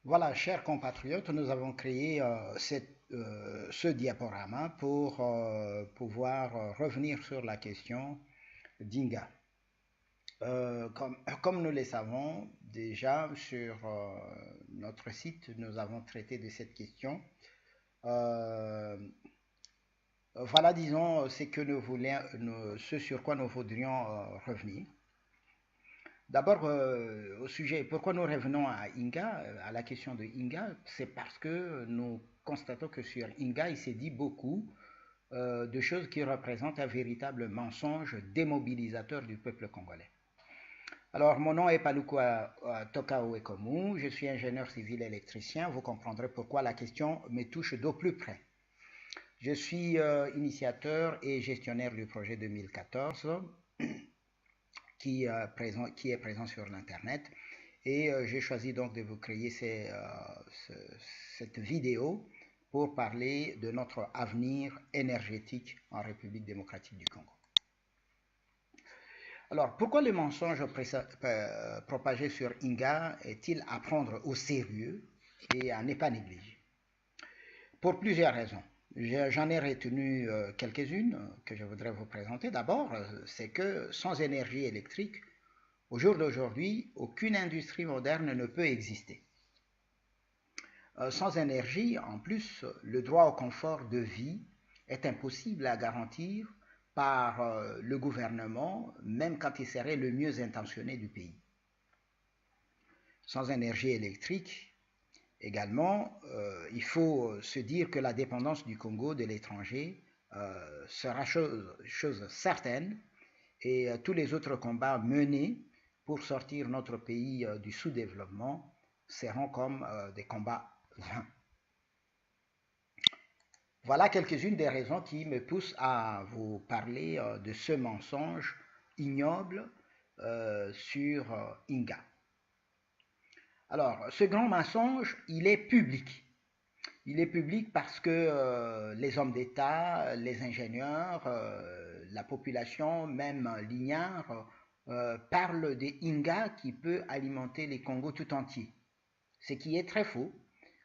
Voilà, chers compatriotes, nous avons créé ce diaporama pour pouvoir revenir sur la question d'Inga. Comme nous le savons déjà sur notre site, nous avons traité de cette question. Euh, voilà, disons, ce sur quoi nous voudrions revenir. D'abord, au sujet, pourquoi nous revenons à Inga, à la question de Inga, c'est parce que nous constatons que sur Inga, il s'est dit beaucoup de choses qui représentent un véritable mensonge démobilisateur du peuple congolais. Alors, mon nom est Palukwa Tokao Ekomu, je suis ingénieur civil électricien, vous comprendrez pourquoi la question me touche d'au plus près. Je suis initiateur et gestionnaire du projet 2014 qui est présent sur l'Internet. Et j'ai choisi donc de vous créer cette vidéo pour parler de notre avenir énergétique en République démocratique du Congo. Alors, pourquoi le mensonge propagé sur Inga est-il à prendre au sérieux et à ne pas négliger? Pour plusieurs raisons. J'en ai retenu quelques-unes que je voudrais vous présenter. D'abord, c'est que sans énergie électrique, au jour d'aujourd'hui, aucune industrie moderne ne peut exister. Sans énergie, en plus, le droit au confort de vie est impossible à garantir par le gouvernement, même quand il serait le mieux intentionné du pays. Sans énergie électrique, également, il faut se dire que la dépendance du Congo de l'étranger sera chose certaine et tous les autres combats menés pour sortir notre pays du sous-développement seront comme des combats vains. Voilà quelques-unes des raisons qui me poussent à vous parler de ce mensonge ignoble sur Inga. Alors, ce grand mensonge, il est public. Il est public parce que les hommes d'État, les ingénieurs, la population, même l'ignare, parlent des Inga qui peut alimenter les Congos tout entier. Ce qui est très faux.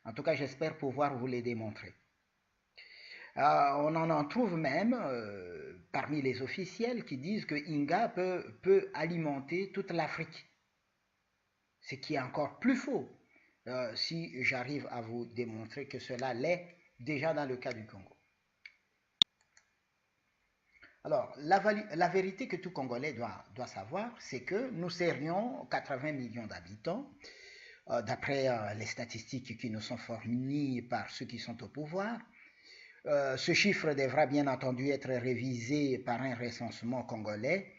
En tout cas, j'espère pouvoir vous les démontrer. On en trouve même parmi les officiels qui disent que Inga peut alimenter toute l'Afrique. Ce qui est encore plus faux si j'arrive à vous démontrer que cela l'est déjà dans le cas du Congo. Alors, la vérité que tout Congolais doit savoir, c'est que nous serions 80 millions d'habitants, d'après les statistiques qui nous sont fournies par ceux qui sont au pouvoir. Ce chiffre devra bien entendu être révisé par un recensement congolais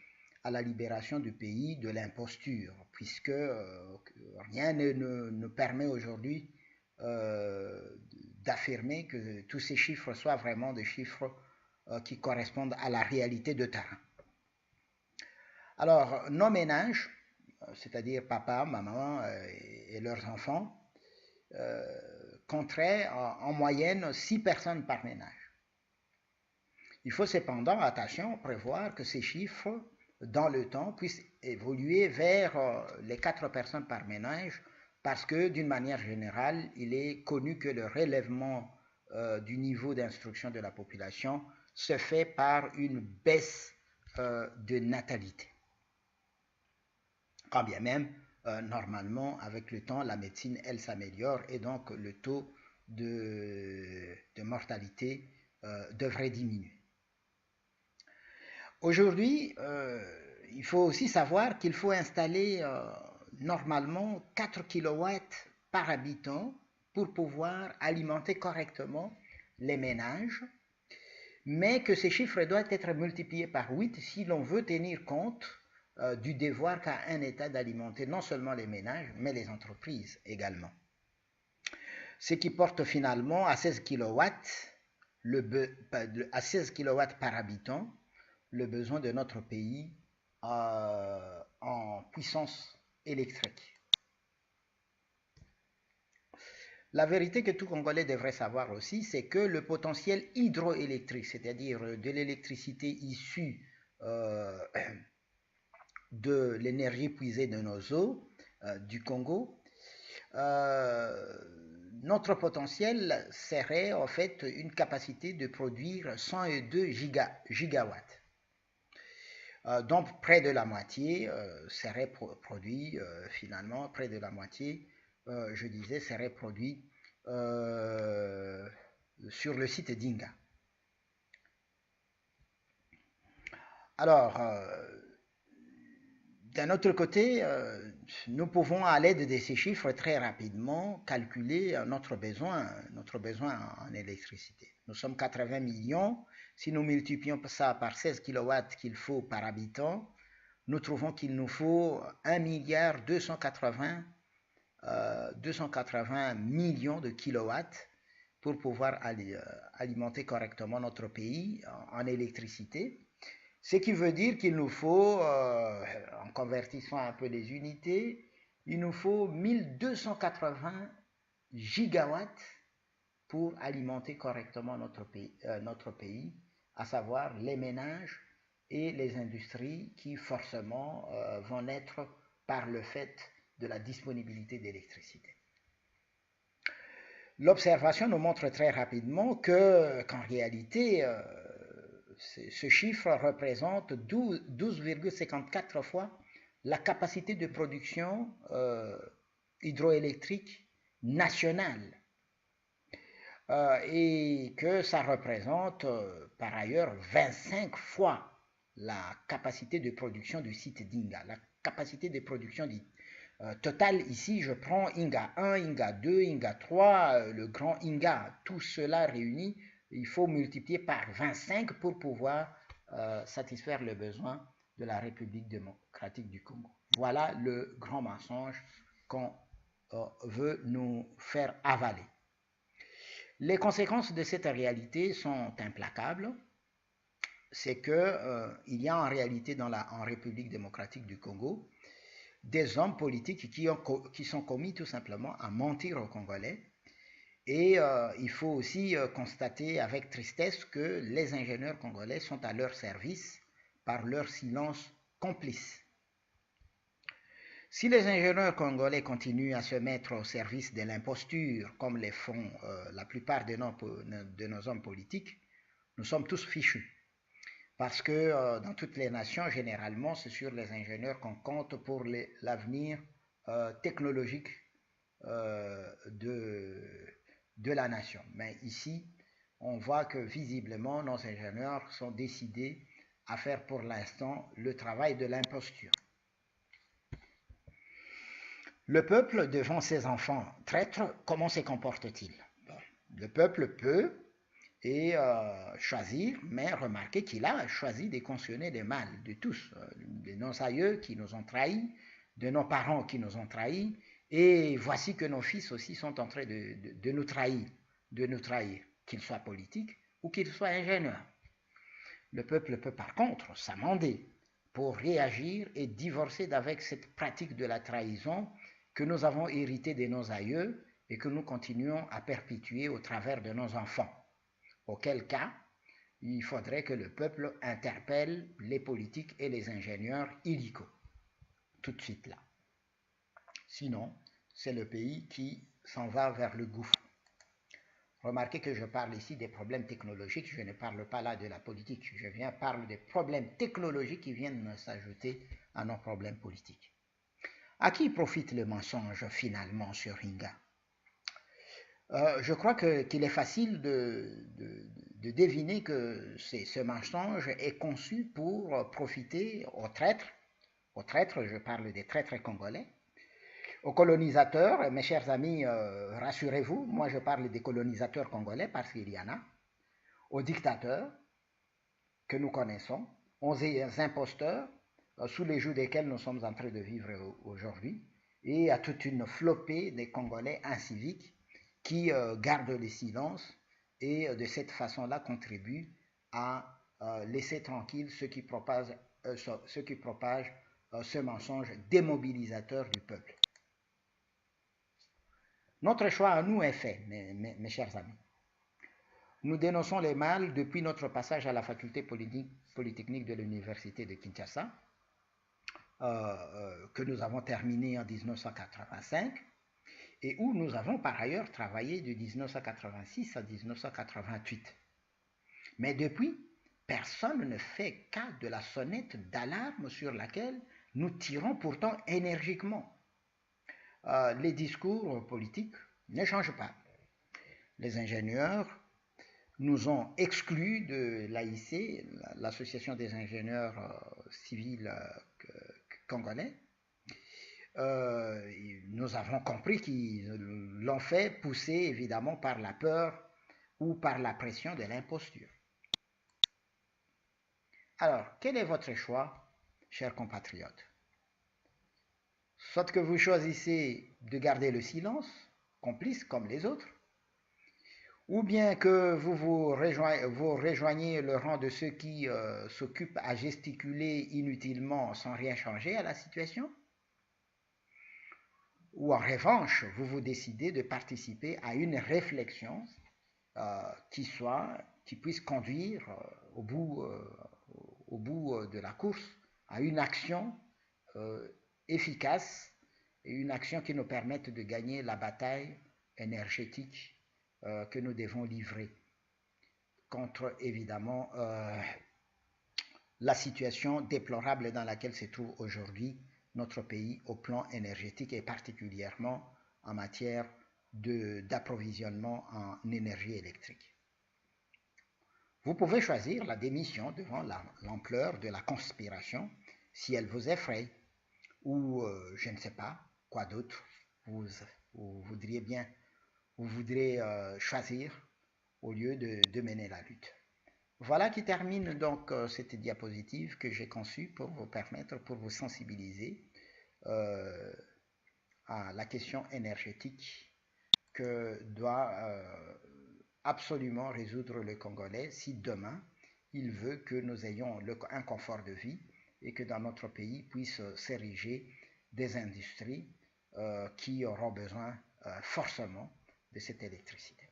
à la libération du pays de l'imposture, puisque rien ne permet aujourd'hui d'affirmer que tous ces chiffres soient vraiment des chiffres qui correspondent à la réalité de terrain. Alors, nos ménages, c'est-à-dire papa, maman et leurs enfants, compteraient en moyenne 6 personnes par ménage. Il faut cependant, attention, prévoir que ces chiffres, dans le temps, puissent évoluer vers les 4 personnes par ménage, parce que, d'une manière générale, il est connu que le relèvement du niveau d'instruction de la population se fait par une baisse de natalité. Quand bien même, normalement, avec le temps, la médecine, elle s'améliore et donc le taux de mortalité devrait diminuer. Aujourd'hui, il faut aussi savoir qu'il faut installer normalement 4 kW par habitant pour pouvoir alimenter correctement les ménages, mais que ces chiffres doivent être multipliés par 8 si l'on veut tenir compte du devoir qu'a un État d'alimenter non seulement les ménages, mais les entreprises également. Ce qui porte finalement à 16 kW, à 16 kW par habitant, le besoin de notre pays en puissance électrique. La vérité que tout Congolais devrait savoir aussi, c'est que le potentiel hydroélectrique, c'est-à-dire de l'électricité issue de l'énergie puisée de nos eaux du Congo, notre potentiel serait en fait une capacité de produire 102 gigawatts. Donc près de la moitié serait produit finalement, près de la moitié, je disais, serait produit sur le site d'Inga. Alors, d'un autre côté, nous pouvons à l'aide de ces chiffres très rapidement calculer notre besoin en électricité. Nous sommes 80 millions. Si nous multiplions ça par 16 kW qu'il faut par habitant, nous trouvons qu'il nous faut 1 milliard 280 millions de kilowatts pour pouvoir alimenter correctement notre pays en électricité. Ce qui veut dire qu'il nous faut, en convertissant un peu les unités, il nous faut 1280 gigawatts pour alimenter correctement notre pays, à savoir les ménages et les industries qui forcément vont naître par le fait de la disponibilité d'électricité. L'observation nous montre très rapidement qu'en réalité, ce chiffre représente 12,54 fois la capacité de production hydroélectrique nationale et que ça représente par ailleurs 25 fois la capacité de production du site d'Inga. La capacité de production totale ici, je prends Inga 1, Inga 2, Inga 3, le grand Inga, tout cela réuni, il faut multiplier par 25 pour pouvoir satisfaire le besoin de la République démocratique du Congo. Voilà le grand mensonge qu'on veut nous faire avaler. Les conséquences de cette réalité sont implacables. C'est qu'il y a en réalité en République démocratique du Congo des hommes politiques qui sont commis tout simplement à mentir aux Congolais. Et il faut aussi constater avec tristesse que les ingénieurs congolais sont à leur service par leur silence complice. Si les ingénieurs congolais continuent à se mettre au service de l'imposture, comme les font la plupart de nos hommes politiques, nous sommes tous fichus. Parce que dans toutes les nations, généralement, c'est sur les ingénieurs qu'on compte pour l'avenir technologique de la nation. Mais ici, on voit que visiblement, nos ingénieurs sont décidés à faire pour l'instant le travail de l'imposture. Le peuple, devant ses enfants traîtres, comment se comporte-t-il? Bon, le peuple peut choisir, mais remarquez qu'il a choisi de cautionner le mal de tous, de nos aïeux qui nous ont trahis, de nos parents qui nous ont trahis, et voici que nos fils aussi sont en train de nous trahir, qu'ils soient politiques ou qu'ils soient ingénieurs. Le peuple peut par contre s'amender pour réagir et divorcer d'avec cette pratique de la trahison que nous avons héritée de nos aïeux et que nous continuons à perpétuer au travers de nos enfants. Auquel cas, il faudrait que le peuple interpelle les politiques et les ingénieurs illicaux, tout de suite là. Sinon, c'est le pays qui s'en va vers le gouffre. Remarquez que je parle ici des problèmes technologiques, je ne parle pas là de la politique, je parle des problèmes technologiques qui viennent s'ajouter à nos problèmes politiques. À qui profite le mensonge finalement sur Inga? Je crois qu'il est facile de deviner que ce mensonge est conçu pour profiter aux traîtres, je parle des traîtres congolais, aux colonisateurs, mes chers amis, rassurez-vous, moi je parle des colonisateurs congolais parce qu'il y en a, aux dictateurs que nous connaissons, aux imposteurs sous les joues desquels nous sommes en train de vivre aujourd'hui, et à toute une flopée des Congolais inciviques qui gardent le silence et de cette façon-là contribuent à laisser tranquille ceux qui propagent ce mensonge démobilisateur du peuple. Notre choix à nous est fait, mes chers amis. Nous dénonçons les mal depuis notre passage à la faculté polytechnique de l'université de Kinshasa, que nous avons terminé en 1985, et où nous avons par ailleurs travaillé de 1986 à 1988. Mais depuis, personne ne fait cas de la sonnette d'alarme sur laquelle nous tirons pourtant énergiquement. Les discours politiques ne changent pas. Les ingénieurs nous ont exclus de l'AIC, l'Association des ingénieurs civils congolais. Nous avons compris qu'ils l'ont fait pousser évidemment par la peur ou par la pression de l'imposture. Alors, quel est votre choix, chers compatriotes? Soit que vous choisissez de garder le silence, complice comme les autres, ou bien que vous rejoignez le rang de ceux qui s'occupent à gesticuler inutilement sans rien changer à la situation, ou en revanche, vous décidez de participer à une réflexion qui puisse conduire au bout de la course à une action efficace et une action qui nous permette de gagner la bataille énergétique que nous devons livrer contre évidemment la situation déplorable dans laquelle se trouve aujourd'hui notre pays au plan énergétique et particulièrement en matière d'approvisionnement en énergie électrique. Vous pouvez choisir la démission devant l'ampleur de la conspiration si elle vous effraie, ou je ne sais pas quoi d'autre vous voudrez choisir au lieu de mener la lutte. Voilà qui termine donc cette diapositive que j'ai conçue pour vous sensibiliser à la question énergétique que doit absolument résoudre le Congolais si demain il veut que nous ayons un confort de vie et que dans notre pays puissent s'ériger des industries qui auront besoin forcément de cette électricité.